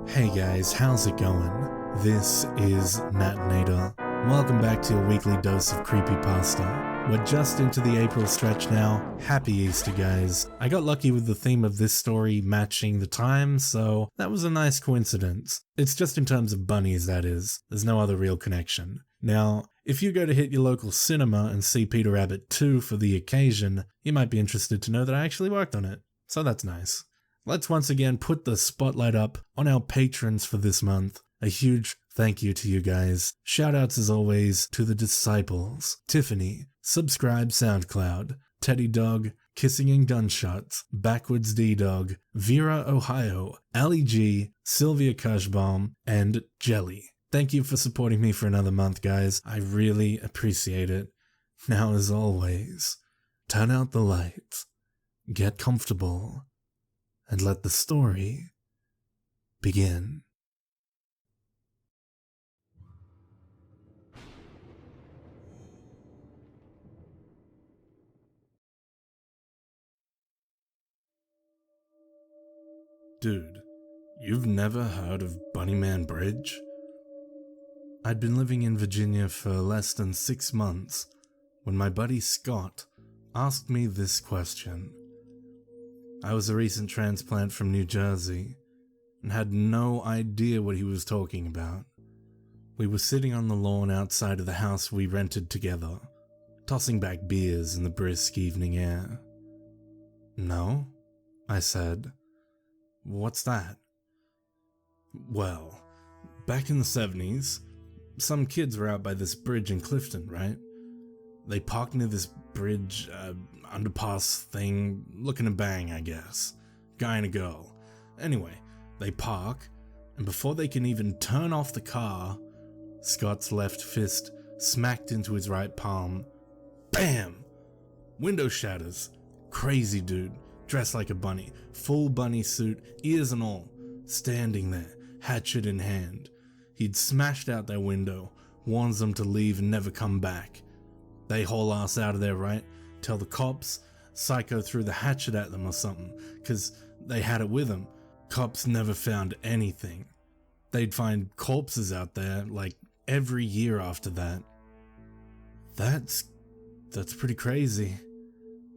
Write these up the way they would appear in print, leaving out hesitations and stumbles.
Hey guys, how's it going? This is Matinator. Welcome back to your weekly dose of creepypasta. We're just into the April stretch now. Happy Easter, guys. I got lucky with the theme of this story matching the time, so that was a nice coincidence. It's just in terms of bunnies, that is. There's no other real connection. Now, if you go to hit your local cinema and see Peter Rabbit 2 for the occasion, you might be interested to know that I actually worked on it. So that's nice. Let's once again put the spotlight up on our patrons for this month. A huge thank you to you guys. Shoutouts as always to the Disciples, Tiffany, Subscribe SoundCloud, Teddy Dog, Kissing and Gunshots, Backwards D-Dog, Vera Ohio, Ali G, Sylvia Kushbaum, and Jelly. Thank you for supporting me for another month, guys. I really appreciate it. Now, as always, turn out the lights, get comfortable, and let the story begin. Dude, you've never heard of Bunnyman Bridge? I'd been living in Virginia for less than 6 months when my buddy Scott asked me this question. I was a recent transplant from New Jersey and had no idea what he was talking about. We were sitting on the lawn outside of the house we rented together, tossing back beers in the brisk evening air. "No?" I said. "What's that?" "Well, back in the 70s, some kids were out by this bridge in Clifton, right? They parked near this bridge, underpass thing, looking to bang, I guess. Guy and a girl. Anyway, they park, and before they can even turn off the car, Scott's left fist smacked into his right palm. Bam! Window shatters. Crazy dude, dressed like a bunny, full bunny suit, ears and all, standing there, hatchet in hand. He'd smashed out their window, warns them to leave and never come back. They haul ass out of there, right? Tell the cops, Psycho threw the hatchet at them or something, 'cause they had it with them. Cops never found anything. They'd find corpses out there, like, every year after that. That's pretty crazy,"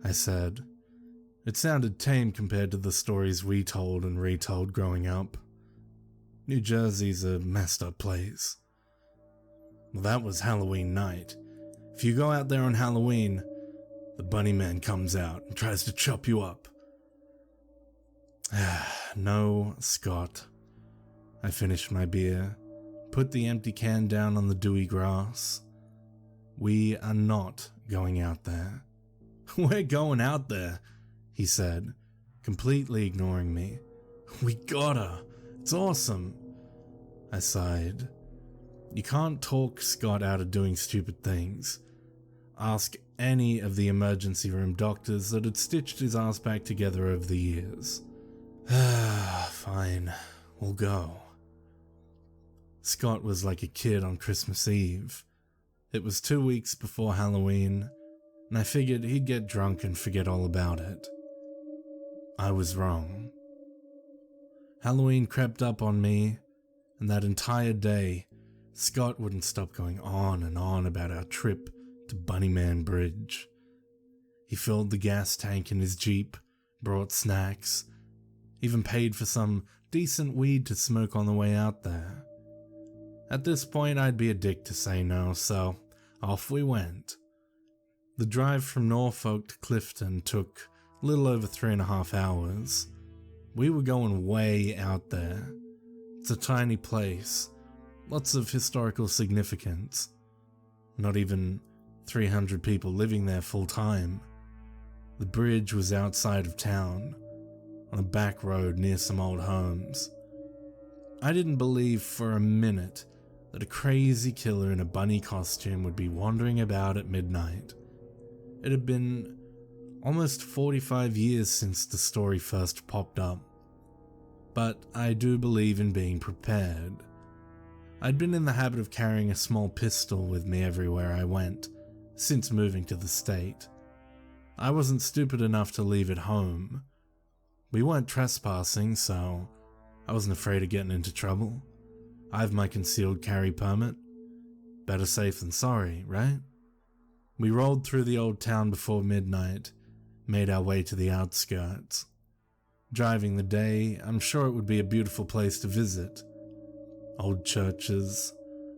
I said. It sounded tame compared to the stories we told and retold growing up. New Jersey's a messed up place. Well, that was Halloween night. If you go out there on Halloween, the Bunnyman comes out and tries to chop you up. No, Scott. I finished my beer, put the empty can down on the dewy grass. We are not going out there. "We're going out there," he said, completely ignoring me. "We gotta. It's awesome." I sighed. You can't talk Scott out of doing stupid things. Ask any of the emergency room doctors that had stitched his ass back together over the years. Fine, we'll go. Scott was like a kid on Christmas Eve. It was 2 weeks before Halloween, and I figured he'd get drunk and forget all about it. I was wrong. Halloween crept up on me, and that entire day, Scott wouldn't stop going on and on about our trip to Bunnyman Bridge. He filled the gas tank in his Jeep, brought snacks, even paid for some decent weed to smoke on the way out there. At this point, I'd be a dick to say no, so off we went. The drive from Norfolk to Clifton took a little over 3.5 hours. We were going way out there. It's a tiny place, lots of historical significance. Not even 300 people living there full time. The bridge was outside of town, on a back road near some old homes. I didn't believe for a minute that a crazy killer in a bunny costume would be wandering about at midnight. It had been almost 45 years since the story first popped up. But I do believe in being prepared. I'd been in the habit of carrying a small pistol with me everywhere I went, since moving to the state. I wasn't stupid enough to leave it home. We weren't trespassing, so I wasn't afraid of getting into trouble. I have my concealed carry permit. Better safe than sorry, right? We rolled through the old town before midnight, made our way to the outskirts. Driving the day, I'm sure it would be a beautiful place to visit. Old churches,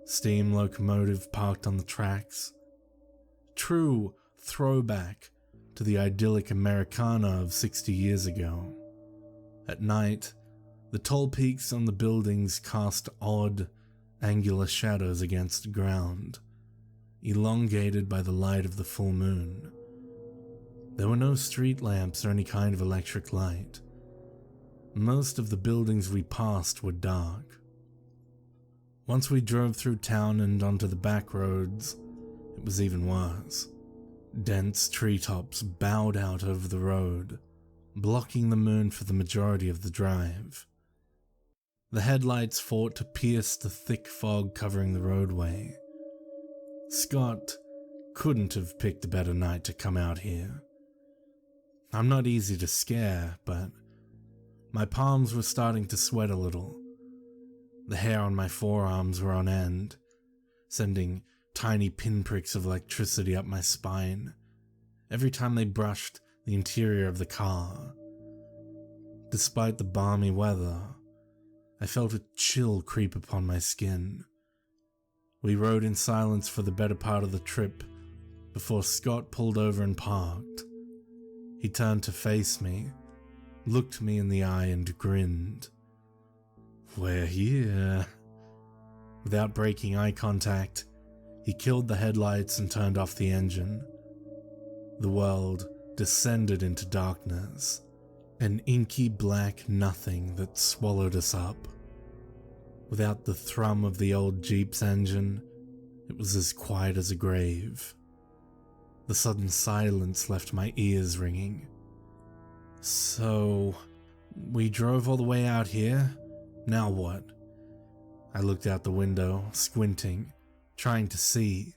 steam locomotive parked on the tracks. True throwback to the idyllic Americana of 60 years ago. At night, the tall peaks on the buildings cast odd, angular shadows against the ground, elongated by the light of the full moon. There were no street lamps or any kind of electric light. Most of the buildings we passed were dark. Once we drove through town and onto the back roads, it was even worse. Dense treetops bowed out over the road, blocking the moon for the majority of the drive. The headlights fought to pierce the thick fog covering the roadway. Scott couldn't have picked a better night to come out here. I'm not easy to scare, but my palms were starting to sweat a little. The hair on my forearms were on end, sending tiny pinpricks of electricity up my spine every time they brushed the interior of the car. Despite the balmy weather, I felt a chill creep upon my skin. We rode in silence for the better part of the trip before Scott pulled over and parked. He turned to face me, looked me in the eye and grinned. "We're here." Without breaking eye contact, he killed the headlights and turned off the engine. The world descended into darkness, an inky black nothing that swallowed us up. Without the thrum of the old Jeep's engine, it was as quiet as a grave. The sudden silence left my ears ringing. "So, we drove all the way out here? Now what?" I looked out the window, squinting, trying to see.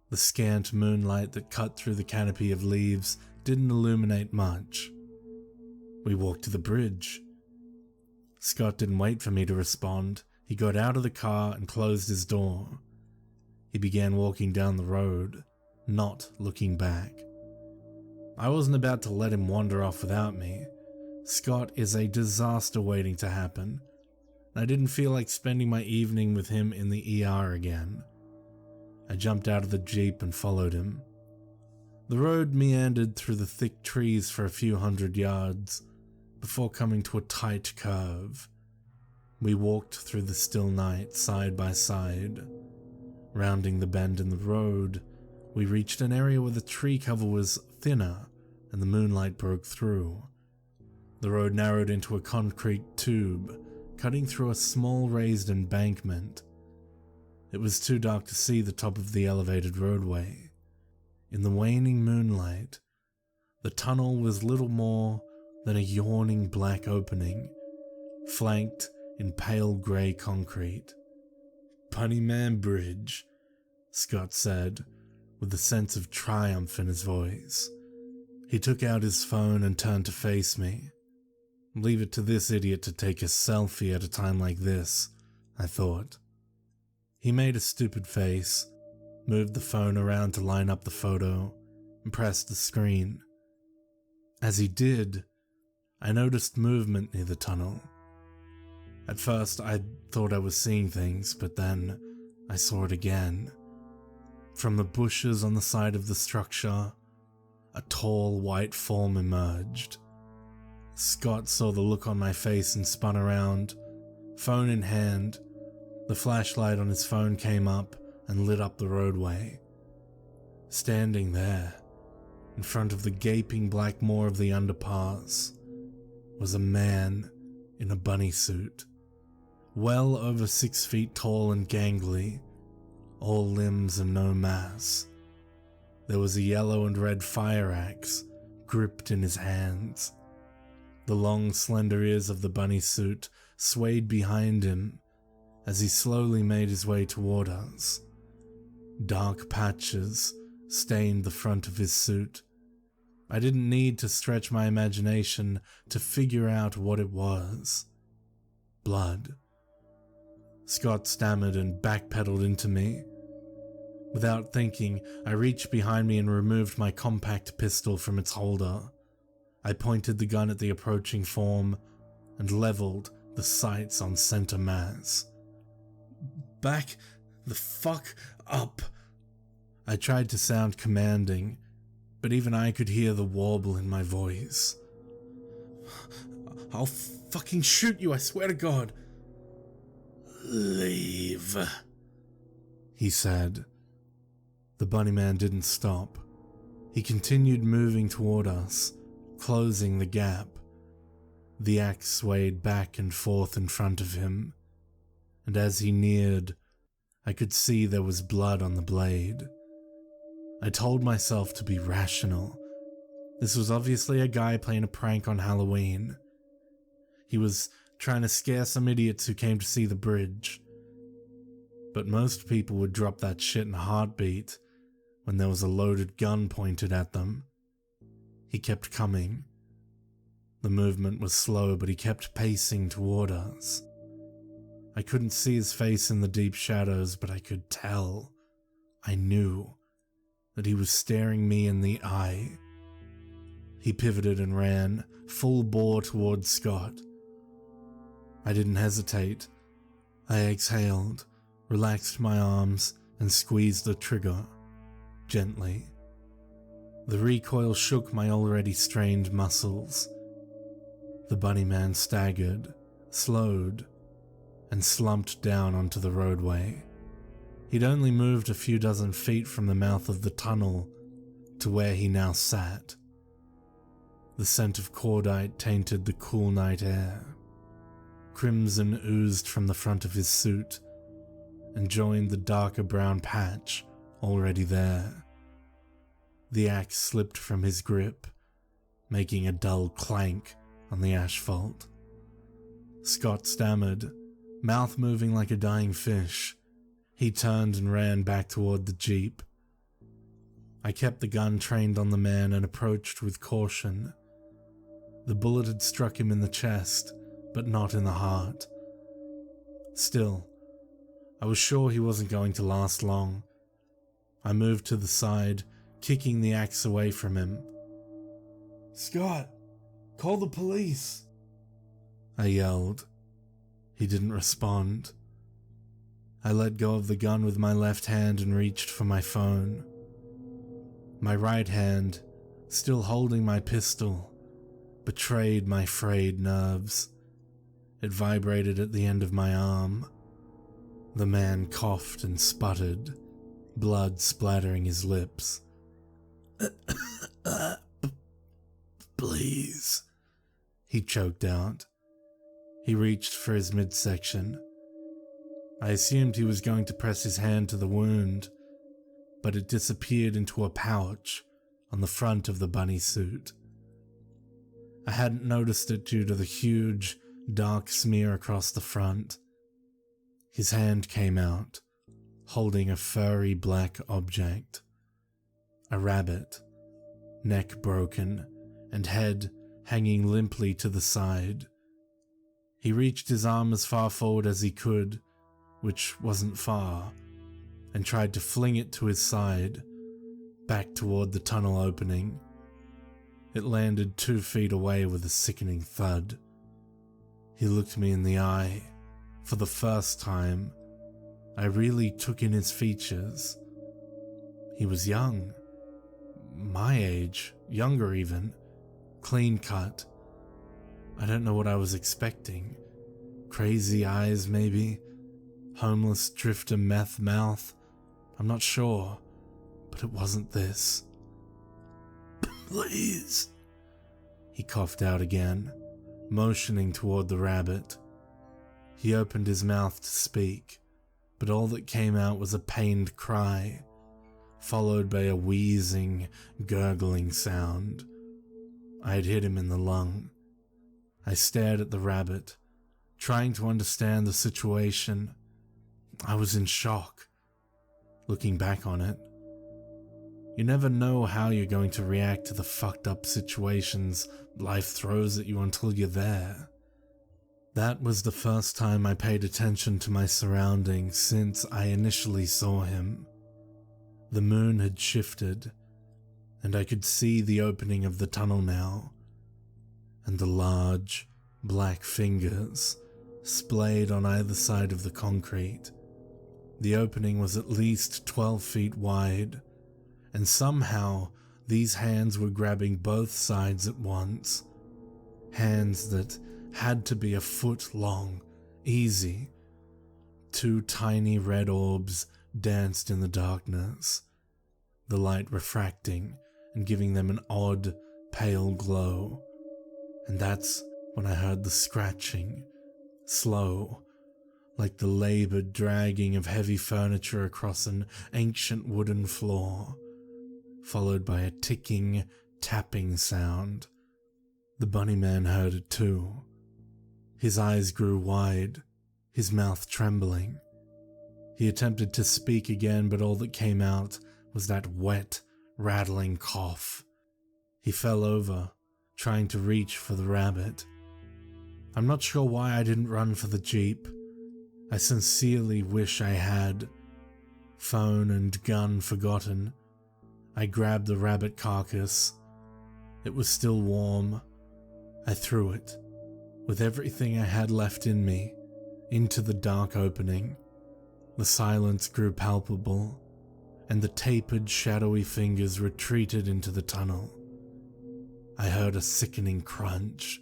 The scant moonlight that cut through the canopy of leaves didn't illuminate much. We walked to the bridge. Scott didn't wait for me to respond. He got out of the car and closed his door. He began walking down the road, not looking back. I wasn't about to let him wander off without me. Scott is a disaster waiting to happen, and I didn't feel like spending my evening with him in the ER again. I jumped out of the Jeep and followed him. The road meandered through the thick trees for a few hundred yards before coming to a tight curve. We walked through the still night side by side. Rounding the bend in the road, we reached an area where the tree cover was thinner and the moonlight broke through. The road narrowed into a concrete tube, cutting through a small raised embankment. It was too dark to see the top of the elevated roadway. In the waning moonlight, the tunnel was little more than a yawning black opening, flanked in pale grey concrete. "Bunnyman Bridge," Scott said, with a sense of triumph in his voice. He took out his phone and turned to face me. Leave it to this idiot to take a selfie at a time like this, I thought. He made a stupid face, moved the phone around to line up the photo, and pressed the screen. As he did, I noticed movement near the tunnel. At first, I thought I was seeing things, but then I saw it again. From the bushes on the side of the structure, a tall white form emerged. Scott saw the look on my face and spun around, phone in hand. The flashlight on his phone came up and lit up the roadway. Standing there, in front of the gaping black maw of the underpass, was a man in a bunny suit, well over 6 feet tall and gangly, all limbs and no mass. There was a yellow and red fire axe gripped in his hands. The long, slender ears of the bunny suit swayed behind him as he slowly made his way toward us. Dark patches stained the front of his suit. I didn't need to stretch my imagination to figure out what it was. blood. Scott stammered and backpedaled into me. Without thinking, I reached behind me and removed my compact pistol from its holder. I pointed the gun at the approaching form and leveled the sights on center mass. "Back the fuck up!" I tried to sound commanding, but even I could hear the warble in my voice. "I'll fucking shoot you, I swear to God." "Leave," he said. The Bunnyman didn't stop. He continued moving toward us, closing the gap. The axe swayed back and forth in front of him, and as he neared, I could see there was blood on the blade. I told myself to be rational. This was obviously a guy playing a prank on Halloween. He was trying to scare some idiots who came to see the bridge. But most people would drop that shit in a heartbeat when there was a loaded gun pointed at them. He kept coming. The movement was slow, but he kept pacing toward us. I couldn't see his face in the deep shadows, but I could tell. I knew that he was staring me in the eye. He pivoted and ran, full bore towards Scott. I didn't hesitate. I exhaled, relaxed my arms, and squeezed the trigger, gently. The recoil shook my already strained muscles. The Bunnyman staggered, slowed, and slumped down onto the roadway. He'd only moved a few dozen feet from the mouth of the tunnel to where he now sat. The scent of cordite tainted the cool night air. Crimson oozed from the front of his suit and joined the darker brown patch already there. The axe slipped from his grip, making a dull clank on the asphalt. Scott stammered, mouth moving like a dying fish. He turned and ran back toward the jeep. I kept the gun trained on the man and approached with caution. The bullet had struck him in the chest, but not in the heart. Still, I was sure he wasn't going to last long. I moved to the side, kicking the axe away from him. "Scott, call the police!" I yelled. He didn't respond. I let go of the gun with my left hand and reached for my phone. My right hand, still holding my pistol, betrayed my frayed nerves. It vibrated at the end of my arm. The man coughed and sputtered, blood splattering his lips. "Please," he choked out. He reached for his midsection. I assumed he was going to press his hand to the wound, but it disappeared into a pouch on the front of the bunny suit. I hadn't noticed it due to the huge, dark smear across the front. His hand came out, holding a furry black object. A rabbit, neck broken and head hanging limply to the side. He reached his arm as far forward as he could, which wasn't far, and tried to fling it to his side, back toward the tunnel opening. It landed 2 feet away with a sickening thud. He looked me in the eye. For the first time, I really took in his features. He was young. My age, younger even. Clean cut. I don't know what I was expecting. Crazy eyes, maybe? Homeless drifter meth mouth? I'm not sure, but it wasn't this. "Please," he coughed out again, motioning toward the rabbit. He opened his mouth to speak, but all that came out was a pained cry, followed by a wheezing, gurgling sound. I had hit him in the lung. I stared at the rabbit, trying to understand the situation. I was in shock. Looking back on it, you never know how you're going to react to the fucked up situations life throws at you until you're there. That was the first time I paid attention to my surroundings since I initially saw him. The moon had shifted, and I could see the opening of the tunnel now, and the large, black fingers splayed on either side of the concrete. The opening was at least 12 feet wide, and somehow these hands were grabbing both sides at once. Hands that had to be a foot long, easy. Two tiny red orbs danced in the darkness, the light refracting and giving them an odd, pale glow. And that's when I heard the scratching, slow, like the labored dragging of heavy furniture across an ancient wooden floor, followed by a ticking, tapping sound. The Bunnyman heard it too. His eyes grew wide, his mouth trembling. He attempted to speak again, but all that came out was that wet, rattling cough. He fell over, trying to reach for the rabbit. I'm not sure why I didn't run for the Jeep. I sincerely wish I had. Phone and gun forgotten, I grabbed the rabbit carcass. It was still warm. I threw it, with everything I had left in me, into the dark opening. The silence grew palpable, and the tapered, shadowy fingers retreated into the tunnel. I heard a sickening crunch.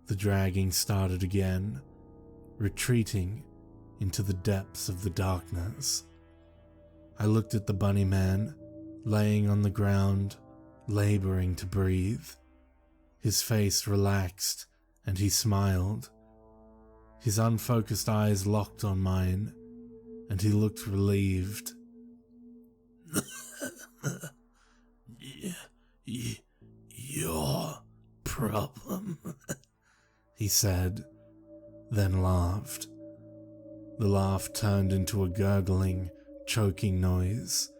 The dragging started again, retreating into the depths of the darkness. I looked at the Bunnyman, laying on the ground, laboring to breathe. His face relaxed, and he smiled. His unfocused eyes locked on mine, and he looked relieved. Your problem, he said, then laughed. The laugh turned into a gurgling, choking noise,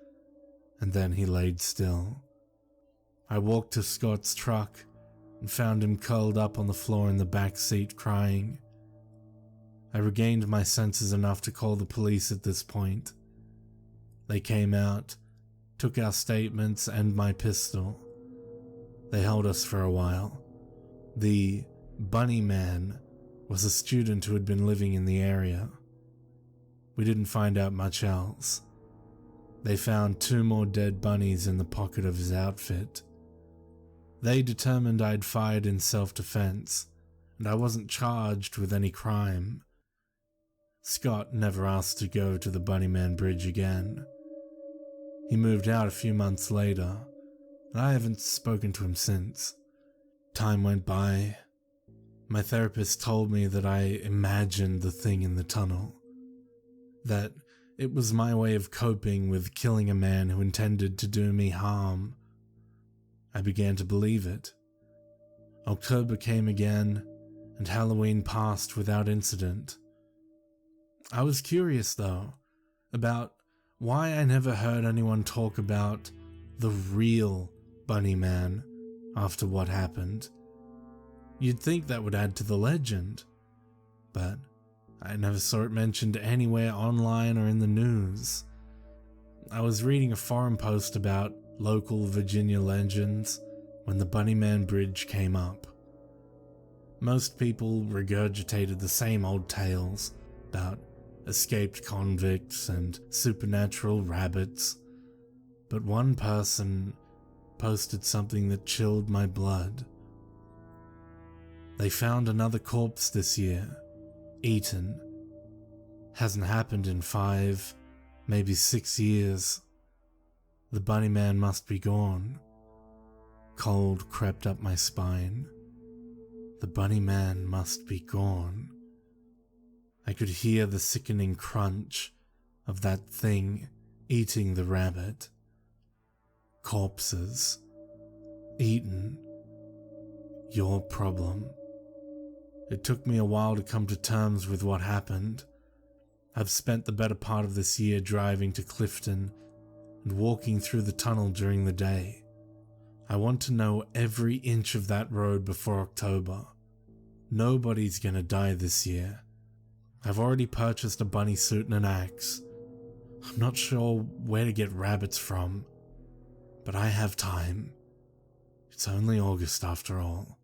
and then he laid still. I walked to Scott's truck and found him curled up on the floor in the back seat crying. I regained my senses enough to call the police at this point. They came out, took our statements and my pistol. They held us for a while. The Bunnyman was a student who had been living in the area. We didn't find out much else. They found 2 more dead bunnies in the pocket of his outfit. They determined I'd fired in self-defense, and I wasn't charged with any crime. Scott never asked to go to the Bunnyman Bridge again. He moved out a few months later, and I haven't spoken to him since. Time went by. My therapist told me that I imagined the thing in the tunnel, that it was my way of coping with killing a man who intended to do me harm. I began to believe it. October came again, and Halloween passed without incident. I was curious, though, about why I never heard anyone talk about the real Bunnyman after what happened. You'd think that would add to the legend, but I never saw it mentioned anywhere online or in the news. I was reading a forum post about local Virginia legends when the Bunnyman Bridge came up. Most people regurgitated the same old tales about escaped convicts and supernatural rabbits, but one person posted something that chilled my blood. They found another corpse this year, eaten. Hasn't happened in 5, maybe 6 years. The Bunnyman must be gone. Cold crept up my spine. The Bunnyman must be gone. I could hear the sickening crunch of that thing eating the rabbit. Corpses. Eaten. Your problem. It took me a while to come to terms with what happened. I've spent the better part of this year driving to Clifton and walking through the tunnel during the day. I want to know every inch of that road before October. Nobody's gonna die this year. I've already purchased a bunny suit and an axe. I'm not sure where to get rabbits from, but I have time. It's only August after all.